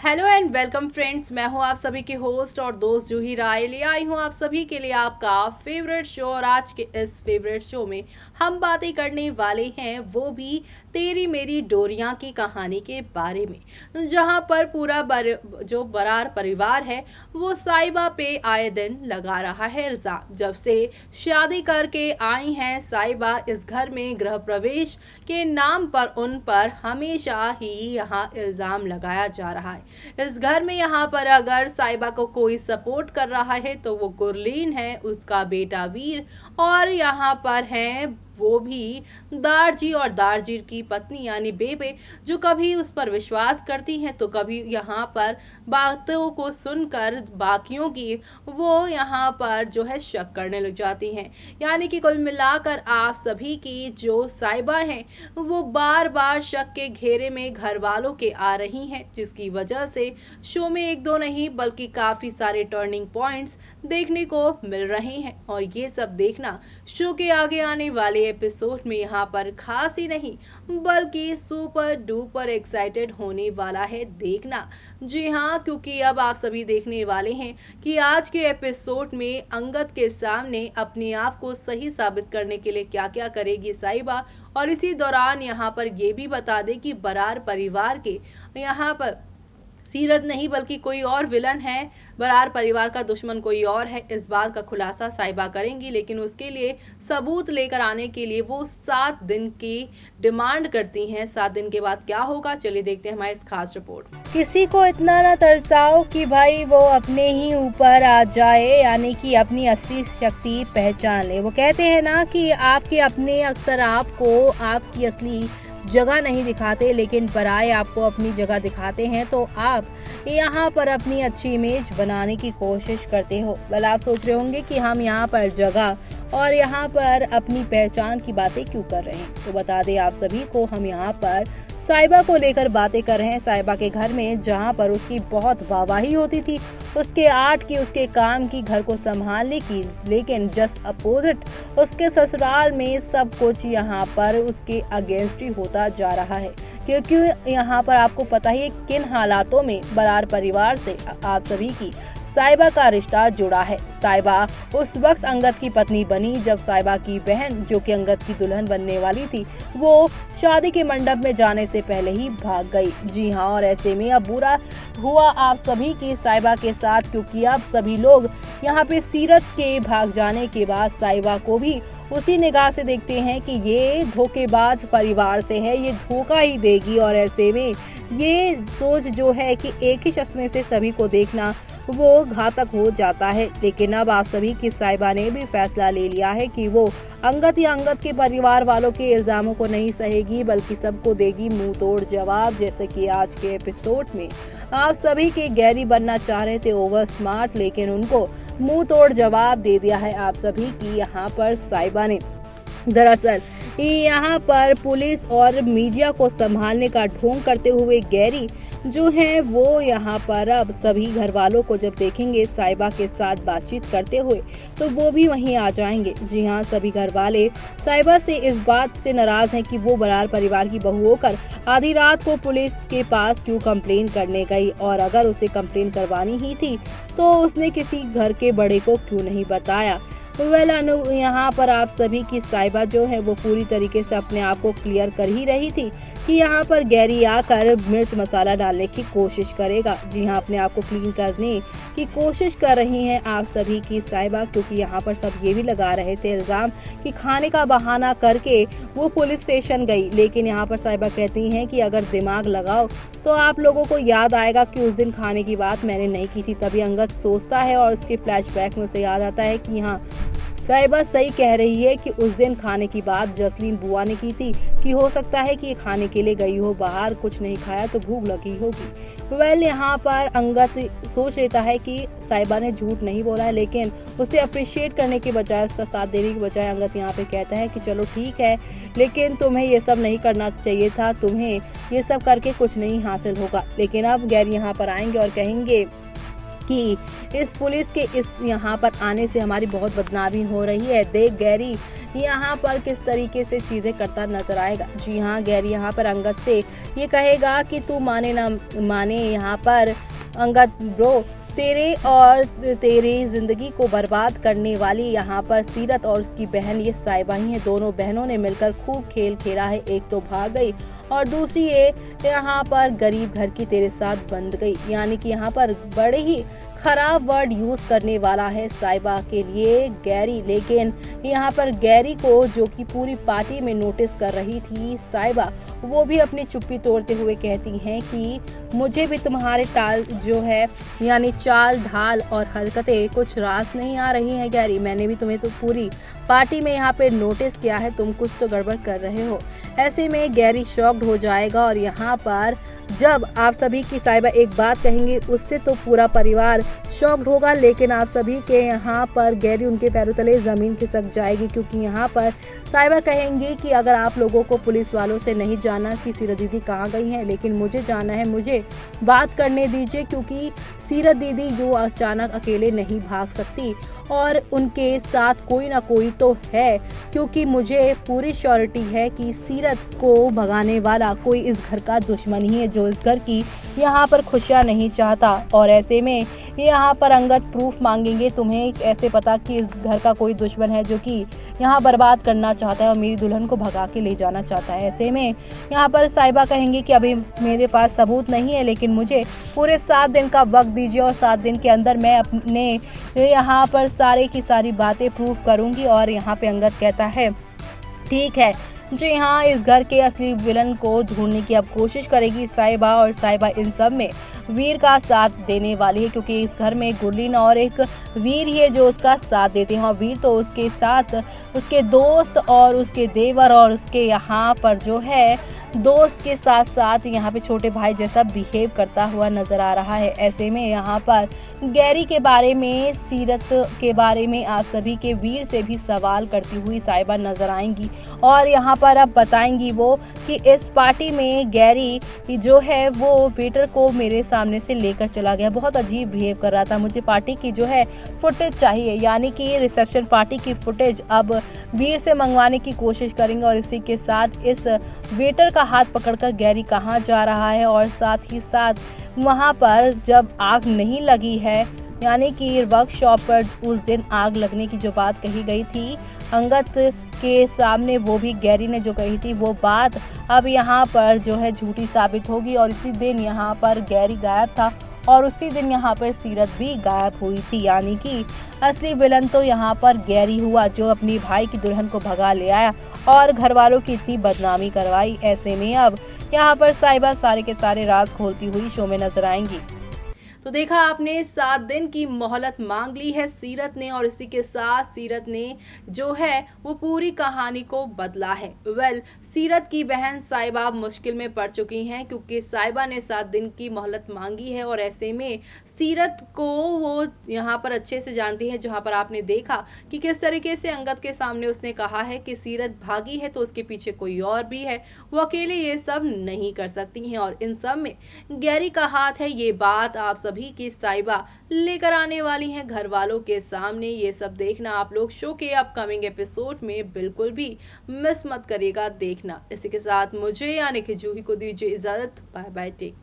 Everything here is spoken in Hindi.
हेलो एंड वेलकम फ्रेंड्स, मैं हूं आप सभी की होस्ट और दोस्त जूही राय। ले आई हूं आप सभी के लिए आपका फेवरेट शो। और आज के इस फेवरेट शो में हम बातें करने वाले हैं वो भी तेरी मेरी डोरियां की कहानी के बारे में, जहां पर जो बरार परिवार है वो साइबा पे आए दिन लगा रहा है इल्ज़ाम। जब से शादी करके आई हैं साइबा इस घर में, गृह प्रवेश के नाम पर उन पर हमेशा ही यहाँ इल्ज़ाम लगाया जा रहा है। इस घर में यहाँ पर अगर साइबा को कोई सपोर्ट कर रहा है तो वो गुरलीन है, उसका बेटा वीर, और यहाँ पर हैं वो भी दारजी और दारजी की पत्नी यानी बेबे, जो कभी उस पर विश्वास करती हैं तो कभी यहाँ पर बातों को सुनकर बाकियों की वो यहाँ पर जो है शक करने लग जाती हैं। यानी कि कुल मिलाकर आप सभी की जो साइबा हैं वो बार बार शक के घेरे में घर वालों के आ रही हैं, जिसकी वजह से शो में एक दो नहीं बल्कि काफ़ी सारे टर्निंग पॉइंट्स देखने को मिल रहे हैं। और ये सब देखना शो के आगे आने वाले एपिसोड में यहाँ पर खास ही नहीं बल्कि सुपर डुपर एक्साइटेड होने वाला है देखना। जी हाँ, क्योंकि अब आप सभी देखने वाले हैं कि आज के एपिसोड में अंगद के सामने अपने आप को सही साबित करने के लिए क्या क्या करेगी साइबा। और इसी दौरान यहाँ पर ये भी बता दें कि बरार परिवार के यहाँ पर सीरत नहीं बल्कि कोई और विलन है, बरार परिवार का दुश्मन कोई और है। इस बात का खुलासा साइबा करेंगी, लेकिन उसके लिए सबूत लेकर आने के लिए वो 7 दिन की डिमांड करती हैं। 7 दिन के बाद क्या होगा, चलिए देखते हैं हमारी इस खास रिपोर्ट। किसी को इतना ना तरसाओ कि भाई वो अपने ही ऊपर आ जाए, यानी कि अपनी असली शक्ति पहचान ले। वो कहते हैं ना कि आपके अपने अक्सर आपको आपकी असली जगह नहीं दिखाते, लेकिन पराये आपको अपनी जगह दिखाते हैं। तो आप यहाँ पर अपनी अच्छी इमेज बनाने की कोशिश करते हो। बल आप सोच रहे होंगे कि हम यहाँ पर जगह और यहाँ पर अपनी पहचान की बातें क्यों कर रहे हैं। तो बता दें आप सभी को, हम यहाँ पर साइबा को लेकर बातें कर रहे हैं। साइबा के घर में जहाँ पर उसकी बहुत वाहवाही होती थी, उसके आर्ट की, उसके काम की, घर को संभालने की, लेकिन जस्ट अपोजिट उसके ससुराल में सब कुछ यहाँ पर उसके अगेंस्ट ही होता जा रहा है। क्योंकि यहाँ पर आपको पता ही है किन हालातों में बरार परिवार से आप सभी की साइबा का रिश्ता जुड़ा है। साइबा उस वक्त अंगद की पत्नी बनी जब साइबा की बहन, जो कि अंगद की दुल्हन बनने वाली थी, वो शादी के मंडप में जाने से पहले ही भाग गई। जी हाँ, और ऐसे में अब बुरा हुआ आप सभी की साइबा के साथ, क्योंकि अब सभी लोग यहाँ पे सीरत के भाग जाने के बाद साइबा को भी उसी निगाह से देखते हैं कि ये धोखेबाज परिवार से है, ये धोखा ही देगी। और ऐसे में ये सोच जो है कि एक ही चश्मे से सभी को देखना वो घातक हो जाता है। लेकिन अब आप सभी की साइबा ने भी फैसला ले लिया है कि वो अंगद के परिवार वालों के इल्जामों को नहीं सहेगी, बल्कि सबको देगी मुंह तोड़ जवाब। जैसे कि आज के एपिसोड में आप सभी के गैरी बनना चाह रहे थे ओवर स्मार्ट, लेकिन उनको मुंह तोड़ जवाब दे दिया है आप सभी की यहाँ पर साइबा ने। दरअसल यहाँ पर पुलिस और मीडिया को संभालने का ढोंग करते हुए गैरी जो है वो यहाँ पर अब सभी घर वालों को जब देखेंगे साइबा के साथ बातचीत करते हुए तो वो भी वहीं आ जाएंगे। जी हाँ, सभी घर वाले साइबा से इस बात से नाराज हैं कि वो बरार परिवार की बहू होकर आधी रात को पुलिस के पास क्यों कंप्लेन करने गई, और अगर उसे कंप्लेन करवानी ही थी तो उसने किसी घर के बड़े को क्यों नहीं बताया। यहाँ पर आप सभी की साइबा जो है वो पूरी तरीके से अपने आप को क्लियर कर ही रही थी कि यहाँ पर गैरी आकर मिर्च मसाला डालने की कोशिश करेगा। जी हाँ, अपने आप को क्लीन करने की कोशिश कर रही हैं आप सभी की साइबा, क्योंकि यहाँ पर सब ये भी लगा रहे थे इल्ज़ाम कि खाने का बहाना करके वो पुलिस स्टेशन गई। लेकिन यहाँ पर साइबा कहती हैं कि अगर दिमाग लगाओ तो आप लोगों को याद आएगा कि उस दिन खाने की बात मैंने नहीं की थी। तभी अंगद सोचता है और उसके फ्लैशबैक में उसे याद आता है कि हाँ, साइबा सही कह रही है कि उस दिन खाने की बात जसलीन बुआ ने की थी, कि हो सकता है कि ये खाने के लिए गई हो बाहर, कुछ नहीं खाया तो भूख लगी होगी। यहाँ पर अंगद सोच लेता है कि साइबा ने झूठ नहीं बोला है, लेकिन उसे अप्रिशिएट करने के बजाय, उसका साथ देने के बजाय अंगद यहाँ पे कहता है कि चलो ठीक है, लेकिन तुम्हें ये सब नहीं करना चाहिए था, तुम्हें ये सब करके कुछ नहीं हासिल होगा। लेकिन अब गैरी यहाँ पर आएंगे और कहेंगे कि इस पुलिस के इस यहाँ पर आने से हमारी बहुत बदनामी हो रही है। देख गैरी, यहाँ पर किस तरीके से चीज़ें करता नजर आएगा। जी हाँ, गैरी यहाँ पर अंगद से ये कहेगा कि तू माने ना माने, यहाँ पर अंगद ब्रो तेरे और तेरी ज़िंदगी को बर्बाद करने वाली यहाँ पर सीरत और उसकी बहन ये साहिबा ही हैं। दोनों बहनों ने मिलकर खूब खेल खेला है। एक तो भाग गई और दूसरी ये यहाँ पर गरीब घर की तेरे साथ बंध गई। यानी कि यहाँ पर बड़े ही खराब वर्ड यूज़ करने वाला है साहिबा के लिए गैरी। लेकिन यहाँ पर गैरी को, जो कि पूरी पार्टी में नोटिस कर रही थी साहिबा, वो भी अपनी चुप्पी तोड़ते हुए कहती हैं कि मुझे भी तुम्हारे ताल जो है यानी चाल ढाल और हरकतें कुछ रास नहीं आ रही हैं गैरी। मैंने भी तुम्हें तो पूरी पार्टी में यहाँ पे नोटिस किया है, तुम कुछ तो गड़बड़ कर रहे हो। ऐसे में गैरी शॉक्ड हो जाएगा और यहाँ पर जब आप सभी की साहिबा एक बात कहेंगे उससे तो पूरा परिवार शॉक्ड होगा। लेकिन आप सभी के यहाँ पर गैरी उनके पैरों तले ज़मीन खिसक जाएगी, क्योंकि यहाँ पर साहिबा कहेंगी कि अगर आप लोगों को पुलिस वालों से नहीं जाना कि सीरत दीदी कहाँ गई हैं, लेकिन मुझे जाना है, मुझे बात करने दीजिए, क्योंकि सीरत दीदी जो अचानक अकेले नहीं भाग सकती और उनके साथ कोई ना कोई तो है, क्योंकि मुझे पूरी श्योरिटी है कि सीरत को भगाने वाला कोई इस घर का दुश्मन ही है, जो इस घर की यहाँ पर खुशियाँ नहीं चाहता। और ऐसे में यहाँ पर अंगद प्रूफ मांगेंगे, तुम्हें कैसे पता कि इस घर का कोई दुश्मन है जो कि यहाँ बर्बाद करना चाहता है और मेरी दुल्हन को भगा के ले जाना चाहता है। ऐसे में यहाँ पर साहिबा कहेंगे कि अभी मेरे पास सबूत नहीं है, लेकिन मुझे पूरे 7 दिन का वक्त दीजिए और 7 दिन के अंदर मैं अपने यहाँ पर सारे की सारी बातें प्रूव करूँगी। और यहाँ पे अंगद कहता है ठीक है। जी हाँ, इस घर के असली विलन को ढूंढने की अब कोशिश करेगी साहिबा, और साहिबा इन सब में वीर का साथ देने वाली है, क्योंकि इस घर में गुरलीन और एक वीर ही है जो उसका साथ देते हैं। और वीर तो उसके साथ उसके दोस्त और उसके देवर और उसके यहाँ पर जो है दोस्त के साथ साथ यहाँ पे छोटे भाई जैसा बिहेव करता हुआ नजर आ रहा है। ऐसे में यहाँ पर गैरी के बारे में, सीरत के बारे में आप सभी के वीर से भी सवाल करती हुई साहिबा नजर आएंगी और यहाँ पर अब बताएंगी वो कि इस पार्टी में गैरी जो है वो वेटर को मेरे सामने से लेकर चला गया, बहुत अजीब बिहेव कर रहा था, मुझे पार्टी की जो है फुटेज चाहिए। यानी कि रिसेप्शन पार्टी की फुटेज अब वीर से मंगवाने की कोशिश करेंगे और इसी के साथ इस वेटर का हाथ पकड़कर गैरी कहाँ जा रहा है, और साथ ही साथ वहाँ पर जब आग नहीं लगी है, यानी कि वर्कशॉप पर उस दिन आग लगने की जो बात कही गई थी अंगद के सामने, वो भी गैरी ने जो कही थी वो बात अब यहाँ पर जो है झूठी साबित होगी। और इसी दिन यहाँ पर गैरी गायब था और उसी दिन यहाँ पर सीरत भी गायब हुई थी। यानी कि असली विलन तो यहाँ पर गैरी हुआ, जो अपनी भाई की दुल्हन को भगा ले आया और घर वालों की इतनी बदनामी करवाई। ऐसे में अब यहाँ पर साहिबा सारे के सारे राज खोलती हुई शो में नजर आएंगी। तो देखा आपने, 7 दिन की मोहलत मांग ली है सीरत ने और इसी के साथ सीरत ने जो है वो पूरी कहानी को बदला है। सीरत की बहन साहिबा मुश्किल में पड़ चुकी हैं, क्योंकि साहिबा ने 7 दिन की मोहलत मांगी है और ऐसे में सीरत को वो यहाँ पर अच्छे से जानती है, जहाँ पर आपने देखा कि किस तरीके से अंगद के सामने उसने कहा है कि सीरत भागी है तो उसके पीछे कोई और भी है, वो अकेले ये सब नहीं कर सकती हैं और इन सब में गैरी का हाथ है। ये बात आप सभी की साहिबा लेकर आने वाली हैं घर वालों के सामने। ये सब देखना आप लोग शो के अपकमिंग एपिसोड में बिल्कुल भी मिस मत करिएगा देखना। इसी के साथ मुझे यानी कि जूही को दीजिए इजाजत। Bye bye, take.